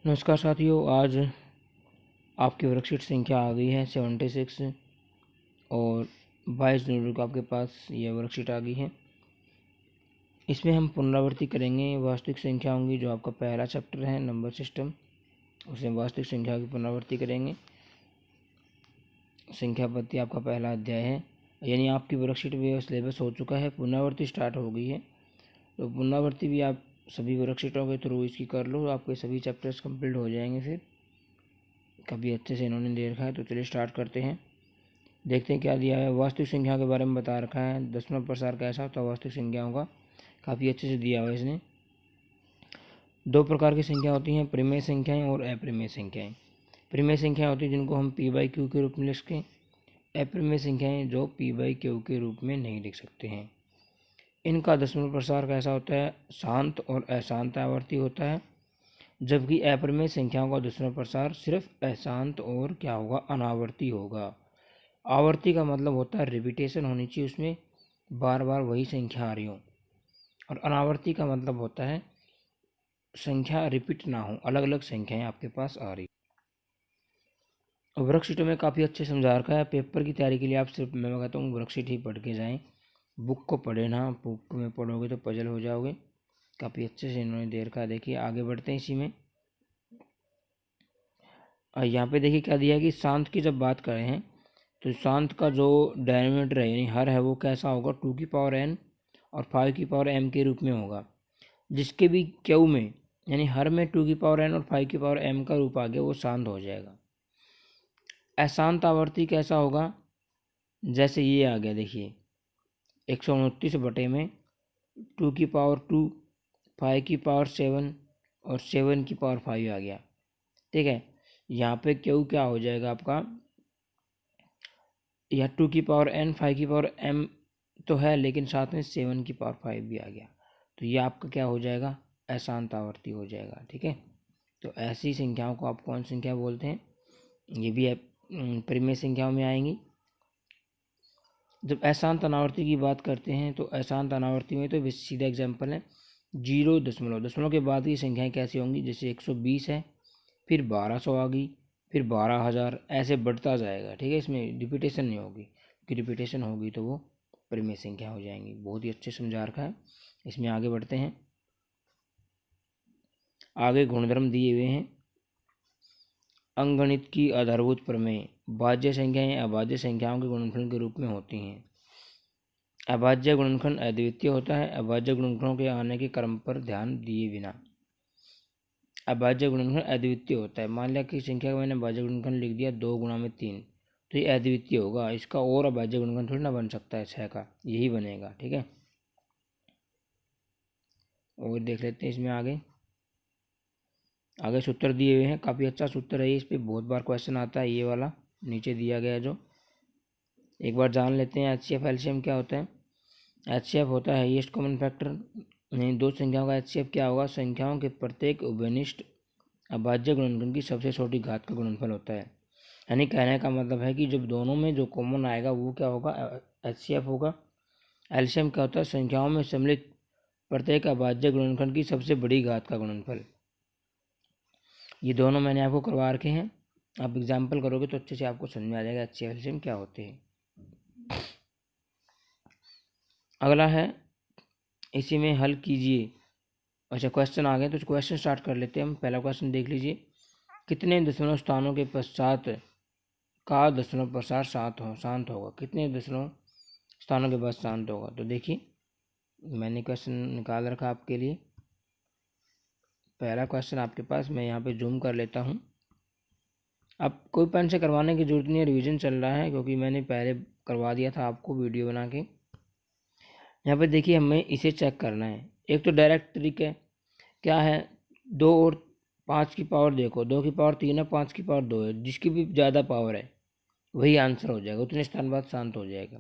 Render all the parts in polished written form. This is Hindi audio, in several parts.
नमस्कार साथियों, आज आपकी वर्कशीट संख्या आ गई है 76 और 22 नवंबर को आपके पास ये वर्कशीट आ गई है। इसमें हम पुनरावृत्ति करेंगे वास्तविक संख्या होंगी, जो आपका पहला चैप्टर है नंबर सिस्टम, उसमें वास्तविक संख्या की पुनरावृत्ति करेंगे। संख्या पद्धति आपका पहला अध्याय है, यानी आपकी वर्कशीट में सिलेबस हो चुका है, पुनरावृत्ति स्टार्ट हो गई है। तो पुनरावृत्ति भी आप सभी वर्कशीटों के थ्रू इसकी कर लो, आपके सभी चैप्टर्स कंप्लीट हो जाएंगे। फिर काफ़ी अच्छे से इन्होंने दे रखा है, तो चलिए स्टार्ट करते हैं। देखते हैं क्या दिया है। वास्तविक संख्या के बारे में बता रखा है, दशमलव प्रसार कैसा होता है वास्तविक संख्याओं का, काफ़ी अच्छे से दिया हुआ है इसने। दो प्रकार की संख्या होती हैं, परिमेय संख्याएं और अपरिमेय संख्याएं। परिमेय संख्याएं होती हैं जिनको हम पी बाई क्यू के रूप में लिख सकें, अपरिमेय संख्याएं जो पी बाई क्यू के रूप में नहीं लिख सकते हैं। इनका दशमलव प्रसार कैसा होता है, शांत और अशांत आवर्ती होता है, जबकि अपरिमेय संख्याओं का दशमलव प्रसार सिर्फ अशांत और क्या होगा, अनावर्ती होगा। आवर्ती का मतलब होता है रिपीटेशन होनी चाहिए, उसमें बार बार वही संख्या आ रही हो, और अनावर्ती का मतलब होता है संख्या रिपीट ना हो, अलग अलग संख्याएं आपके पास आ रही। वर्कशीटों में काफ़ी अच्छे समझा रखा है। पेपर की तैयारी के लिए आप सिर्फ, मैं कहता हूँ, वर्कशीट ही पढ़ के जाएं, बुक को पढ़े ना। बुक में पढ़ोगे तो पजल हो जाओगे। काफ़ी अच्छे से इन्होंने दे रखा है। देखिए आगे बढ़ते हैं इसी में। यहाँ पे देखिए क्या दिया है कि शांत की जब बात करें हैं तो शांत का जो डेनोमिनेटर है यानी हर है वो कैसा होगा, 2n और 5m के रूप में होगा। जिसके भी क्यू में यानी हर में 2n और 5m का रूप आ गया वो शांत हो जाएगा। अशांत आवर्ती कैसा होगा, जैसे ये आ गया, देखिए 129 बटे में 2 5 और 7 आ गया। ठीक है, यहाँ पे क्यू क्या हो जाएगा आपका, यह 2n 5m तो है, लेकिन साथ में 7 भी आ गया, तो ये आपका क्या हो जाएगा, अशांत आवर्ती हो जाएगा। ठीक है, तो ऐसी संख्याओं को आप कौन संख्या बोलते हैं, ये भी परिमेय संख्याओं में आएंगी। जब अशांत अनावर्ती की बात करते हैं तो अशांत अनावर्ती में तो सीधा एग्जाम्पल है 0 दशमलव के बाद की संख्याएं कैसी होंगी, जैसे 120 है, फिर 1200 आ गई, फिर 12,000, ऐसे बढ़ता जाएगा। ठीक है, इसमें रिपीटेशन नहीं होगी, क्योंकि रिपीटेशन होगी तो वो परिमेय संख्या हो जाएंगी। बहुत ही अच्छे समझा रखा है। इसमें आगे बढ़ते हैं। आगे गुणधर्म दिए हुए हैं। अंकगणित की आधारभूत प्रमेय, भाज्य संख्याएं अभाज्य संख्याओं के गुणनफल के रूप में होती हैं। अभाज्य गुणनखंड अद्वितीय होता है, अभाज्य गुणनखंडों के आने के क्रम पर ध्यान दिए बिना। अभाज्य गुणनखंड अद्वितीय होता है। मान लिया कि संख्या का मैंने भाज्य गुणनखंड लिख दिया 2 गुणा में 3, तो ये अद्वितीय होगा। इसका और अभाज्य गुणनखंड थोड़ी ना बन सकता है 6 का, यही बनेगा। ठीक है, और देख लेते हैं इसमें आगे। आगे सूत्र दिए हुए हैं, काफ़ी अच्छा सूत्र है। इस पर बहुत बार क्वेश्चन आता है, ये वाला नीचे दिया गया जो, एक बार जान लेते हैं। HCF एलसीएम क्या होता है। HCF होता है हाईएस्ट कॉमन फैक्टर, नहीं, दो संख्याओं का HCF क्या होगा, संख्याओं के प्रत्येक उभयनिष्ठ अभाज्य गुणनखंड की सबसे छोटी घात का गुणनफल होता है। यानी कहने का मतलब है कि जब दोनों में जो कॉमन आएगा वो क्या होगा, HCF होगा। एलसीएम क्या होता है, संख्याओं में सम्मिलित प्रत्येक अभाज्य गुणनखंड की सबसे बड़ी घात का गुणनफल। ये दोनों मैंने आपको करवा रखे हैं, आप एग्जाम्पल करोगे तो अच्छे से आपको समझ में आ जाएगा HCF एलसीएम क्या होते हैं। अगला है, इसी में हल कीजिए। अच्छा, क्वेश्चन आ गए तो क्वेश्चन स्टार्ट कर लेते हैं हम। पहला क्वेश्चन देख लीजिए, कितने दशमलव स्थानों के पश्चात का दशमलव प्रसार शांत होगा। कितने दशमलव स्थानों के बाद शांत होगा, तो देखिए मैंने क्वेश्चन निकाल रखा आपके लिए। पहला क्वेश्चन आपके पास, मैं यहाँ पे जूम कर लेता हूँ। अब कोई पेन से करवाने की जरूरत नहीं है, रिवीजन चल रहा है, क्योंकि मैंने पहले करवा दिया था आपको वीडियो बना के। यहाँ पे देखिए हमें इसे चेक करना है। एक तो डायरेक्ट तरीका है, क्या है, 2 और 5 की पावर देखो, 2 की पावर 3 है, 5 की पावर 2 है, जिसकी भी ज़्यादा पावर है वही आंसर हो जाएगा, उतने स्थान बाद शांत हो जाएगा।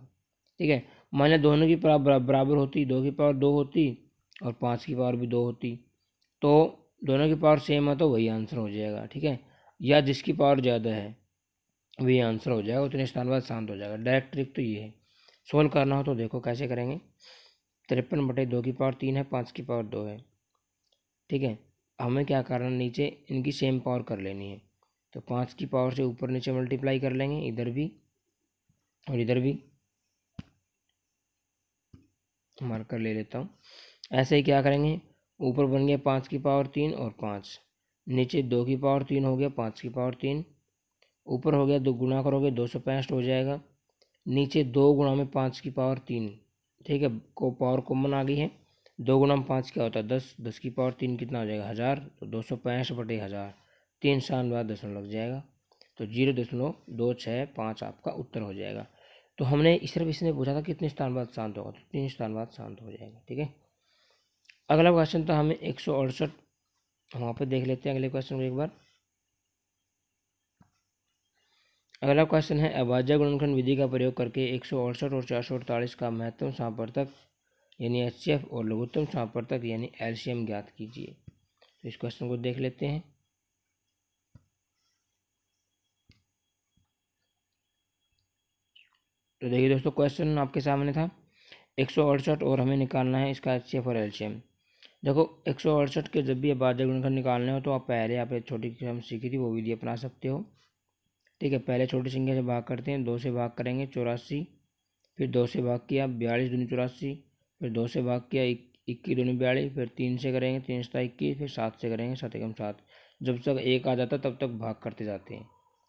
ठीक है, मान लिया दोनों की पावर बराबर होती, 2 की पावर 2 होती और 5 की पावर भी 2 होती, तो दोनों की पावर सेम है तो वही आंसर हो जाएगा। ठीक है, या जिसकी पावर ज़्यादा है वही आंसर हो जाएगा, उतने स्थान बाद शांत हो जाएगा। डायरेक्ट ट्रिक तो ये है। सोल्व करना हो तो देखो कैसे करेंगे। 53 बटे 2 की पावर 3 है, 5 की पावर 2 है। ठीक है, हमें क्या करना, नीचे इनकी सेम पावर कर लेनी है। तो 5 की पावर से ऊपर नीचे मल्टीप्लाई कर लेंगे, इधर भी और इधर भी। मार्कर ले लेता हूँ। ऐसे ही क्या करेंगे, ऊपर बन गया 5 की पावर 3 और 5, नीचे 2 की पावर 3 हो गया 5 की पावर 3, ऊपर हो गया 2 गुणा करोगे 265 हो जाएगा, नीचे 2 गुणा में 5 की पावर 3, ठीक है, को पावर कॉमन आ गई है। 2 गुणा में 5 क्या होता है 10, 10 की पावर 3 कितना हो जाएगा 1000, तो 265/1000, 3 स्थान बाद दशमलव लग जाएगा, तो 0.265 आपका उत्तर हो जाएगा। तो हमने सिर्फ इसने पूछा था कितने स्थान बाद शांत होगा, तो 3 स्थान बाद शांत हो जाएगा, ठीक है। अगला क्वेश्चन था हमें 168, वहाँ पे देख लेते हैं अगले क्वेश्चन को एक बार। अगला क्वेश्चन है, अभाज्य गुणनखंड विधि का प्रयोग करके 168 और 448 का महत्तम सापर्तक यानी HCF और लघुत्तम सापर्तक यानी LCM ज्ञात कीजिए। तो इस क्वेश्चन को देख लेते हैं। तो देखिए दोस्तों, क्वेश्चन आपके सामने था 168 और हमें निकालना है इसका HCF और LCM। देखो 168 के जब भी अभाज्य गुणनखंड निकालने हो तो आप पहले आप एक छोटी हम सीखी थी वो विधि अपना सकते हो, ठीक है। पहले छोटी संख्या से भाग करते हैं, 2 से भाग करेंगे 84, फिर 2 से भाग किया 42 दूनी 84, फिर 2 से भाग किया 21 दूनी 42, फिर 3 से करेंगे 3 सता 21, फिर 7 से करेंगे 7 एकम 7। जब तक 1 आ जाता तब तक भाग करते जाते हैं,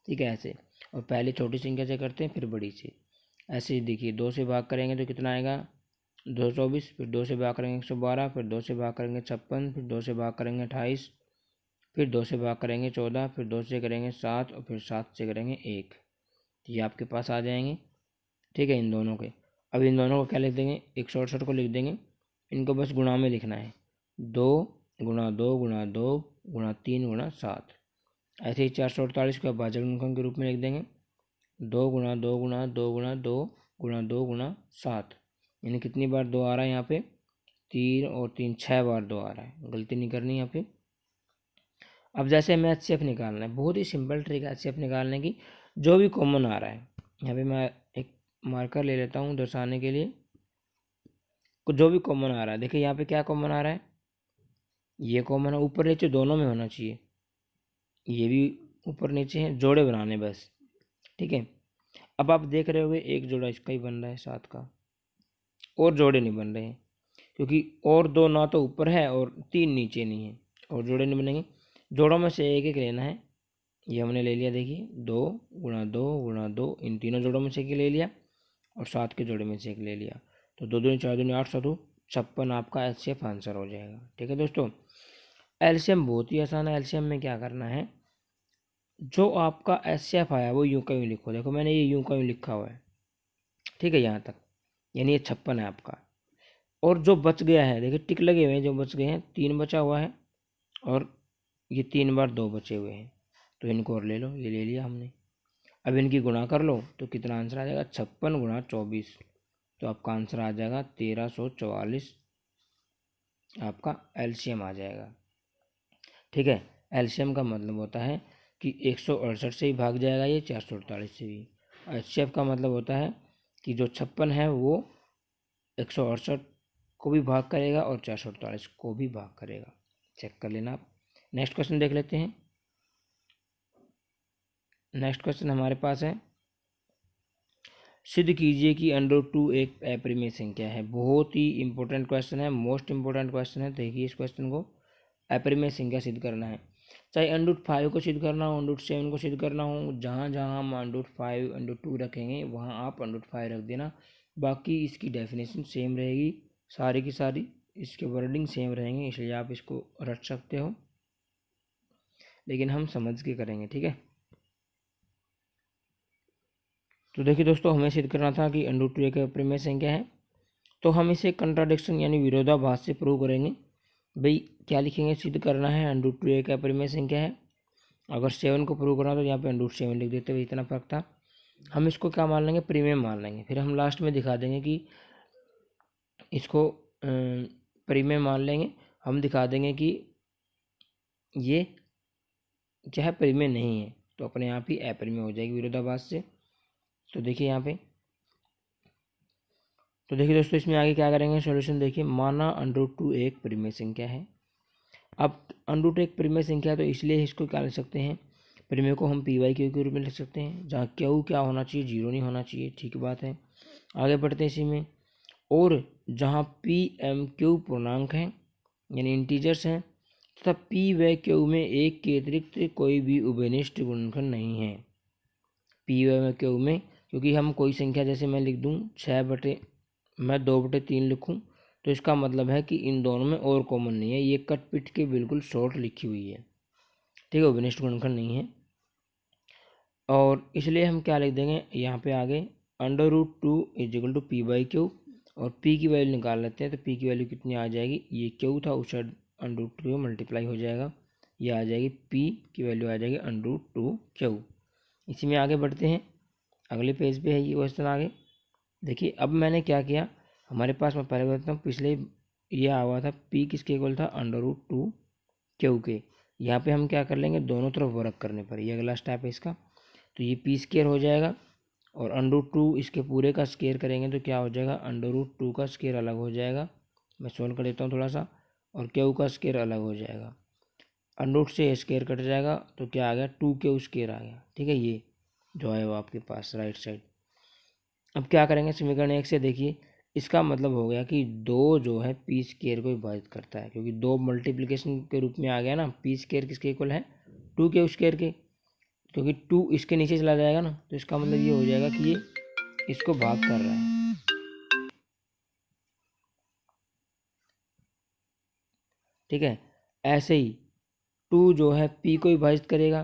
ठीक है ऐसे। और पहले छोटी संख्या से करते हैं फिर बड़ी से, ऐसे ही देखिए 2 से भाग करेंगे तो कितना आएगा 224, फिर 2 से भाग करेंगे 112, फिर 2 से भाग करेंगे 56, फिर 2 से भाग करेंगे 28, फिर 2 से भाग करेंगे 14, फिर 2 से करेंगे 7 और फिर 7 से करेंगे 1। ये आपके पास आ जाएंगे, ठीक है, इन दोनों के। अब इन दोनों को क्या लिख देंगे, 168 को लिख देंगे, इनको बस गुणा में लिखना है, 2 गुणा 2 गुणा 2 गुणा 3 गुणा 7। ऐसे ही 448 को भाजक गुणनखंड के रूप में लिख देंगे, 2 गुणा 2 गुणा 2 गुणा 2 गुणा 2 गुणा 7। यानी कितनी बार 2 आ रहा है यहाँ पे, 3 और 3 6 बार 2 आ रहा है, गलती नहीं करनी यहाँ पे। अब जैसे हमें HCF निकालना है, बहुत ही सिंपल ट्रिक है HCF निकालने की, जो भी कॉमन आ रहा है। यहाँ पे मैं एक मार्कर ले लेता हूँ दर्शाने के लिए, जो भी कॉमन आ रहा है। देखिए यहाँ पे क्या कॉमन आ रहा है, ये कॉमन है, ऊपर नीचे दोनों में होना चाहिए, ये भी ऊपर नीचे है, जोड़े बनाने बस, ठीक है। अब आप देख रहे होगे एक जोड़ा इसका ही बन रहा है 7 का, और जोड़े नहीं बन रहे हैं, क्योंकि और 2 ना तो ऊपर है और 3 नीचे नहीं है, और जोड़े नहीं बनेंगे। जोड़ों में से एक एक लेना है, ये हमने ले लिया, देखिए 2 गुणा 2 गुणा 2, इन तीनों जोड़ों में से एक ले लिया और 7 के जोड़े में से एक ले लिया, तो 2 दूनी 4 दूनी 8 7 56 आपका HCF आंसर हो जाएगा, ठीक है दोस्तों। LCM बहुत ही आसान है। LCM में क्या करना है, जो आपका HCF आया वो यूं का यूं लिखो, देखो मैंने ये यूं का यूं लिखा हुआ है, ठीक है यहाँ तक, यानी ये 56 है आपका। और जो बच गया है, देखिए टिक लगे हुए हैं, जो बच गए हैं 3 बचा हुआ है और ये 3 बार 2 बचे हुए हैं, तो इनको और ले लो, ये ले लिया हमने। अब इनकी गुणा कर लो तो कितना आंसर आ जाएगा, 56 गुणा 24, तो आपका आंसर आ जाएगा 1344, आपका LCM आ जाएगा, ठीक है। LCM का मतलब होता है कि 168 से ही भाग जाएगा ये, 448 से भी। HCF का मतलब होता है कि जो 56 है वो 168 को भी भाग करेगा और 448 को भी भाग करेगा, चेक कर लेना आप। नेक्स्ट क्वेश्चन देख लेते हैं। नेक्स्ट क्वेश्चन हमारे पास है, सिद्ध कीजिए कि √2 एक अपरिमेय संख्या है। बहुत ही इंपॉर्टेंट क्वेश्चन है, मोस्ट इंपॉर्टेंट क्वेश्चन है। देखिए इस क्वेश्चन को, अपरिमेय संख्या सिद्ध करना है, चाहे √5 को सिद्ध करना हो, √7 को सिद्ध करना हो, जहाँ जहाँ हम √5 √2 रखेंगे वहाँ आप √5 रख देना। बाकी इसकी डेफिनेशन सेम रहेगी, सारी की सारी इसके वर्डिंग सेम रहेंगे, इसलिए आप इसको रट सकते हो, लेकिन हम समझ के करेंगे, ठीक है। तो देखिए दोस्तों, हमें सिद्ध करना था कि √2 एक अपरिमेय संख्या है, तो हम इसे कंट्राडिक्शन यानी विरोधाभास से प्रूव करेंगे। भाई क्या लिखेंगे, सिद्ध करना है √2 एक अपरिमेय संख्या है। अगर 7 को प्रूव करना तो यहाँ पे √7 लिख देते, भाई इतना फर्क था। हम इसको क्या मान लेंगे, प्रीमियम मान लेंगे, फिर हम लास्ट में दिखा देंगे कि इसको प्रीमियम मान लेंगे। हम दिखा देंगे कि ये क्या है, प्रीमियम नहीं है, तो अपने आप ही अपरिमेय हो जाएगी विरोधाभास से। तो देखिए यहाँ पे, तो देखिए दोस्तों इसमें आगे क्या करेंगे, सॉल्यूशन देखिए। माना √2 एक परिमेय संख्या है, अब अंडर रूट एक परिमेय संख्या, तो इसलिए इसको क्या लिख सकते हैं, परिमेय को हम पी वाई क्यू के रूप में लिख सकते हैं, जहाँ क्यू क्या होना चाहिए, जीरो नहीं होना चाहिए। ठीक बात है, आगे बढ़ते हैं इसी में। और जहाँ पी एम क्यू पूर्णांक हैं यानी इंटीजर्स हैं, तथा पी व क्यू में एक के अतिरिक्त कोई भी उभयनिष्ठ गुणनखंड नहीं है। पी व क्यू में, क्योंकि हम कोई संख्या जैसे मैं लिख दूँ 6 मैं 2/3 लिखूँ, तो इसका मतलब है कि इन दोनों में और कॉमन नहीं है, ये कट पिट के बिल्कुल शॉर्ट लिखी हुई है। ठीक है, उभयनिष्ठ गुणनखंड नहीं है। और इसलिए हम क्या लिख देंगे यहाँ पे आगे, √2 = पी बाई क्यू, और पी की वैल्यू निकाल लेते हैं। तो पी की वैल्यू कितनी आ जाएगी, ये क्यू था उस साइड √2 मल्टीप्लाई हो जाएगा, ये आ जाएगी पी की वैल्यू आ जाएगी √2 क्यू। इसी में आगे बढ़ते हैं, अगले पेज पे है ये क्वेश्चन आगे। देखिए अब मैंने क्या किया, हमारे पास, मैं पहले बताता हूँ, पिछले ये आया हुआ था पी किसके इक्वल था, √2 क्यू के। यहाँ पे हम क्या कर लेंगे, दोनों तरफ वर्क करने पर, ये अगला स्टेप है इसका। तो ये पी स्केयर हो जाएगा, और √2 इसके पूरे का स्केयर करेंगे तो क्या हो जाएगा, √2 का स्केयर अलग हो जाएगा। मैं सोल्व कर देता हूँ थोड़ा सा, और क्यू का स्केयर अलग हो जाएगा। √2 से स्केयर कट जाएगा तो क्या आ गया, 2 क्यू स्केयर आ गया। ठीक है, ये जो है वो आपके पास राइट साइड। अब क्या करेंगे, समीकरण 1 से देखिए, इसका मतलब हो गया कि 2 जो है पी स्केयर को विभाजित करता है, क्योंकि 2 मल्टीप्लिकेशन के रूप में आ गया ना, पी स्केयर किसके इक्वल है, 2 क्यू स्केयर के, क्योंकि 2 इसके नीचे चला जाएगा ना, तो इसका मतलब ये हो जाएगा कि ये इसको भाग कर रहा है। ठीक है, ऐसे ही 2 जो है पी को विभाजित करेगा।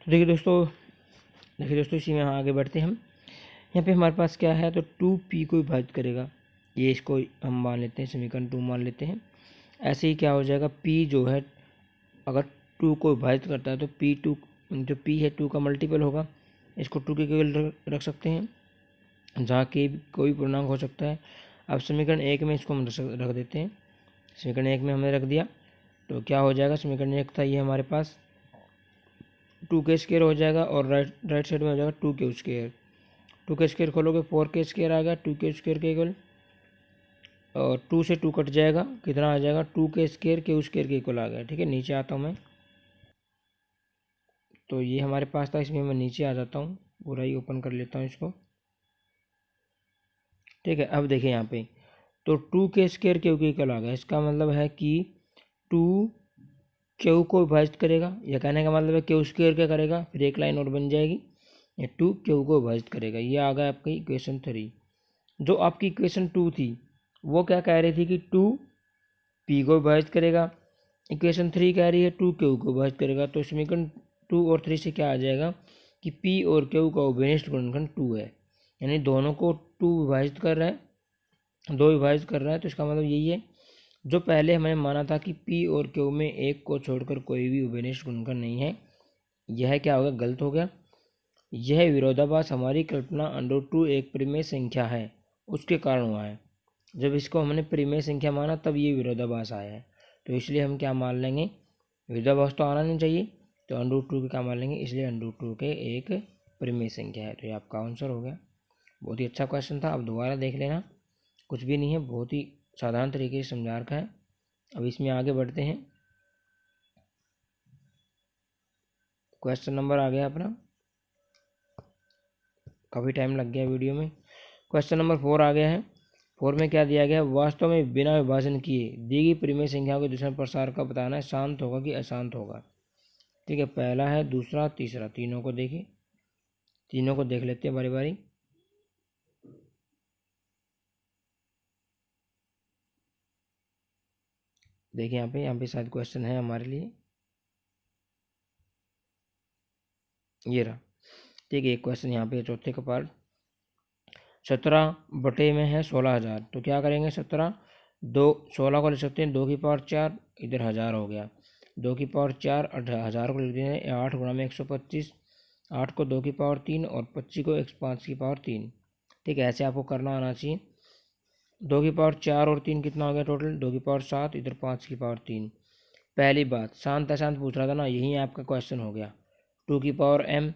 तो देखिए दोस्तों इसी में आगे बढ़ते हैं हम। यहाँ पे हमारे पास क्या है, तो 2 पी को विभाजित करेगा, ये इसको हम मान लेते हैं, समीकरण 2 मान लेते हैं। ऐसे ही क्या हो जाएगा, पी जो है अगर 2 को विभाजित करता है तो पी 2 जो पी है 2 का मल्टीपल होगा, इसको 2 के केवल रख सकते हैं, जहाँ के कोई पूर्णांक हो सकता है। अब समीकरण 1 में इसको हम रख देते हैं, समीकरण 1 में हमने रख दिया, तो क्या हो जाएगा, समीकरण 1 था ये हमारे पास 2 के स्क्वायर हो जाएगा, और राइट साइड में हो जाएगा 2 के स्क्वायर। 2 के स्क्वायर खोलोगे 4 के स्क्वायर आ गया, 2 के स्क्वायर के इक्वल, और 2 से 2 कट जाएगा, कितना आ जाएगा, 2 के स्क्वायर के इक्वल आ गया। ठीक है, नीचे आता हूँ मैं, तो ये हमारे पास था, इसमें मैं नीचे आ जाता हूँ, पूरा ही ओपन कर लेता हूँ इसको। ठीक है, अब देखिए यहाँ पे, तो 2 के स्क्वायर क्यू के इक्वल आ गया, इसका मतलब है कि 2 क्यू को विभाजित करेगा, यह कहने का मतलब है क्यू स्क्वायर क्या करेगा, फिर एक लाइन और बन जाएगी, ये 2 क्यू को विभाजित करेगा। ये आ गया आपकी इक्वेशन 3। जो आपकी इक्वेशन 2 थी वो क्या कह रही थी कि 2 पी को विभाजित करेगा, इक्वेशन 3 कह रही है 2 क्यू को विभाजित करेगा। तो समीकरण 2 और 3 से क्या आ जाएगा कि पी और क्यू का उभयनिष्ठ गुणनखंड 2 है, यानी दोनों को 2 विभाजित कर रहा है, 2 विभाजित कर रहा है, तो इसका मतलब यही है। जो पहले हमने माना था कि पी और क्यू में एक को छोड़कर कोई भी उभयनिष्ठ गुणनखंड नहीं है, यह क्या हो गया, गलत हो गया। यह विरोधाभास हमारी कल्पना √2 एक परिमेय संख्या है उसके कारण हुआ है। जब इसको हमने परिमेय संख्या माना तब ये विरोधाभास आया है, तो इसलिए हम क्या मान लेंगे, विरोधाभास तो आना नहीं चाहिए, तो √2 के क्या मान लेंगे, इसलिए √2 के एक परिमेय संख्या है। तो ये आपका आंसर हो गया। बहुत ही अच्छा क्वेश्चन था, अब दोबारा देख लेना, कुछ भी नहीं है, बहुत ही साधारण तरीके से समझा रखा है। अब इसमें आगे बढ़ते हैं, क्वेश्चन नंबर आ गया अपना, काफ़ी टाइम लग गया वीडियो में। क्वेश्चन नंबर 4 आ गया है। 4 में क्या दिया गया है, वास्तव में बिना विभाजन किए दी गई परिमेय संख्याओं के दूसरे प्रसार का बताना है, शांत होगा कि अशांत होगा। ठीक है, पहला है, दूसरा, तीसरा, तीनों को देखिए, तीनों को देख लेते हैं बारी बारी। देखिए यहाँ पे शायद क्वेश्चन है हमारे लिए, ये रहा। ठीक है, एक क्वेश्चन यहाँ पे चौथे का पार्ट, 17 बटे में है 16,000, तो क्या करेंगे, 16 को लिख सकते हैं 2 की पावर 4, इधर 1000 हो गया, 2 की पावर 4, 1000 को लिख देंगे 8 गुणा में 125, 8 को 2 की पावर 3 और 25 को 5 की पावर 3। ठीक है, ऐसे आपको करना आना चाहिए। 2 की पावर 4 और 3 कितना हो गया टोटल, 2 की पावर 7, इधर 5 की पावर 3। पहली बात, शांत अशांत पूछ रहा था ना, यही आपका क्वेश्चन हो गया। 2 की पावर m,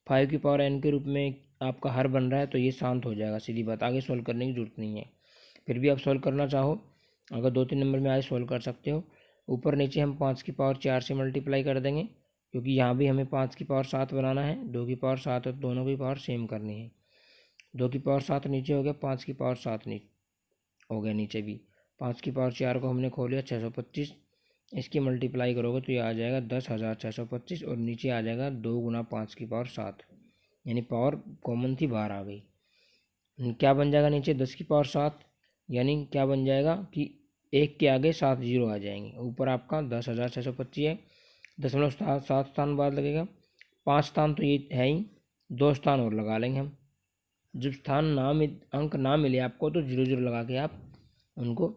5 की पावर n के रूप में आपका हर बन रहा है, तो ये शांत हो जाएगा, सीधी बात, आगे सोल्व करने की जरूरत नहीं है। फिर भी आप सॉल्व करना चाहो, अगर 2-3 नंबर में आए सॉल्व कर सकते हो। ऊपर नीचे हम 5 की पावर 4 से मल्टीप्लाई कर देंगे, क्योंकि यहाँ भी हमें 5 की पावर 7 बनाना है, 2 की पावर 7 है, दोनों की पावर सेम करनी है। 2 की पावर 7 नीचे हो गया, 5 की पावर 7 हो गया नीचे भी। 5 की पावर 4 को हमने खोल लिया 625, इसकी मल्टीप्लाई करोगे तो ये आ जाएगा 10,625 और नीचे आ जाएगा 2 गुना 5 की पावर 7, यानी पावर कॉमन थी बाहर आ गई। क्या बन जाएगा नीचे 10 की पावर 7, यानी क्या बन जाएगा कि 1 के आगे 7 जीरो आ जाएंगे। ऊपर आपका 10,625 है, 0.7 स्थान बाद लगेगा। 5 स्थान तो ये है ही, 2 स्थान और लगा लेंगे हम। जब स्थान ना अंक ना मिले आपको तो 0 लगा के आप उनको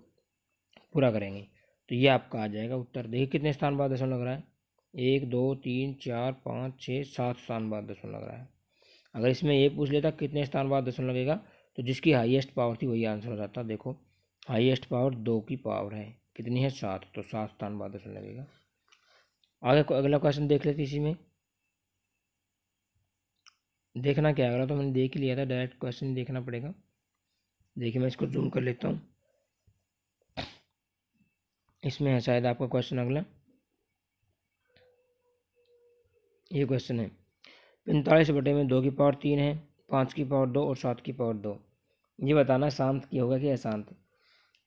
पूरा करेंगे। तो ये आपका आ जाएगा उत्तर। देखिए कितने स्थान बाद दशमलव लग रहा है, 1 2 3 4 5 6 7 स्थान बाद दशमलव लग रहा है। अगर इसमें ये पूछ लेता कितने स्थान बाद दशमलव लगेगा तो जिसकी हाईएस्ट पावर थी वही आंसर हो जाता। देखो हाईएस्ट पावर 2 की पावर है, कितनी है 7, तो 7 स्थान बाद दशमलव लगेगा। आगे अगला क्वेश्चन देख लेते इसी में। देखना क्या अगला तो मैंने देख लिया था, डायरेक्ट क्वेश्चन देखना पड़ेगा। देखिए मैं इसको जूम कर लेता हूँ, इसमें है शायद आपका क्वेश्चन अगला। ये क्वेश्चन है 45/2 की पावर 3 है, 5 की पावर 2 और 7 की पावर 2। ये बताना शांत की होगा कि अशांत।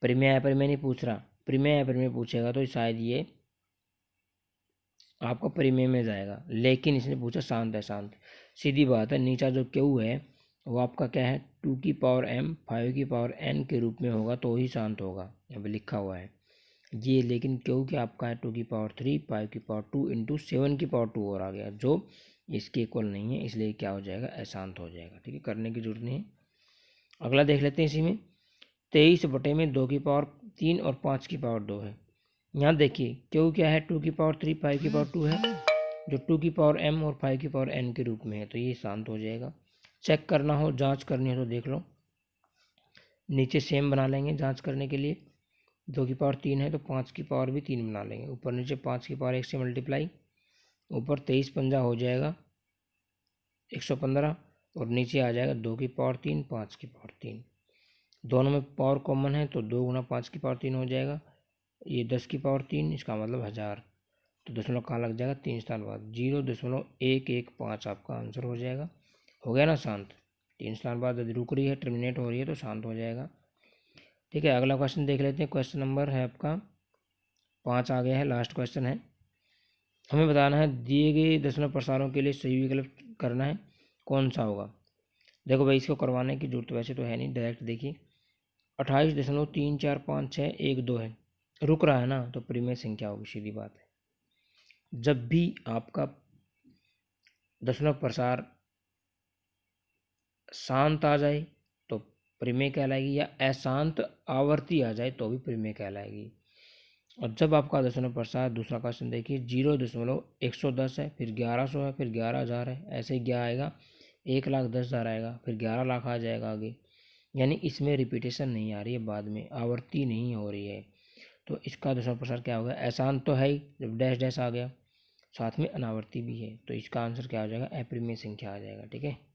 परिमेय है परिमेय नहीं पूछ रहा, परिमेय है परिमेय पूछेगा तो शायद ये आपका परिमेय में जाएगा, लेकिन इसने पूछा शांत है शांत। सीधी बात है, नीचा जो क्यू है वो आपका क्या है 2 की पावर m 5 की पावर n के रूप में होगा तो ही शांत होगा, यहाँ पे लिखा हुआ है ये। लेकिन क्यू क्या आपका है 2 की पावर 3 5 की पावर 2 इंटू 7 की पावर 2 और आ गया, जो इसके इक्वल नहीं है, इसलिए क्या हो जाएगा अशांत हो जाएगा। ठीक है, करने की जरूरत नहीं है। अगला देख लेते हैं इसी में। 23/2 की पावर 3 और 5 की पावर 2 है। यहाँ देखिए क्यू क्या है 2 की पावर 3 5 की पावर 2 है, जो 2 की पावर m और 5 की पावर n के रूप में है, तो ये शांत हो जाएगा। चेक करना हो जांच करनी हो तो देख लो, नीचे सेम बना लेंगे जांच करने के लिए। 2 की पावर 3 है तो 5 की पावर भी 3 बना लेंगे, ऊपर नीचे 5 की पावर 1 से मल्टीप्लाई, ऊपर 23 पंजा हो जाएगा 115 और नीचे आ जाएगा 2 की पावर 3 5 की पावर 3। दोनों में पावर कॉमन है तो 2 गुना 5 की पावर 3 हो जाएगा, ये 10 की पावर 3, इसका मतलब 1000। तो दशमलव कहाँ लग जाएगा 3 स्थान बाद, 0.115 आपका आंसर हो जाएगा। हो गया ना शांत। 3 स्थान बाद यदि रुक रही है टर्मिनेट हो रही है तो शांत हो जाएगा। ठीक है, अगला क्वेश्चन देख लेते हैं। क्वेश्चन नंबर है आपका 5 आ गया है, लास्ट क्वेश्चन है। हमें बताना है दिए गए दशमलव प्रसारों के लिए सही विकल्प करना है, कौन सा होगा। देखो भाई इसको करवाने की जरूरत वैसे तो है नहीं, डायरेक्ट देखिए 28.345612 है, रुक रहा है ना तो परिमेय संख्या होगी, सीधी बात है। जब भी आपका दशमलव प्रसार शांत आ जाए तो परिमेय कहलाएगी, या अशांत आवर्ती आ जाए तो भी परिमेय कहलाएगी। और जब आपका दशमलव प्रसार, दूसरा क्वेश्चन देखिए 0.110 है, फिर 1100 है, फिर 11,000 है, ऐसे ही क्या आएगा 1,10,000 आएगा, फिर 11 लाख आ जाएगा आगे, यानी इसमें रिपीटेशन नहीं आ रही है, बाद में आवर्ती नहीं हो रही है। तो इसका दशमलव प्रसार क्या होगा, अशांत तो है ही, जब डैश डैश आ गया, साथ में अनावर्ती भी है, तो इसका आंसर क्या हो जाएगा अपरिमेय संख्या आ जाएगा। ठीक है।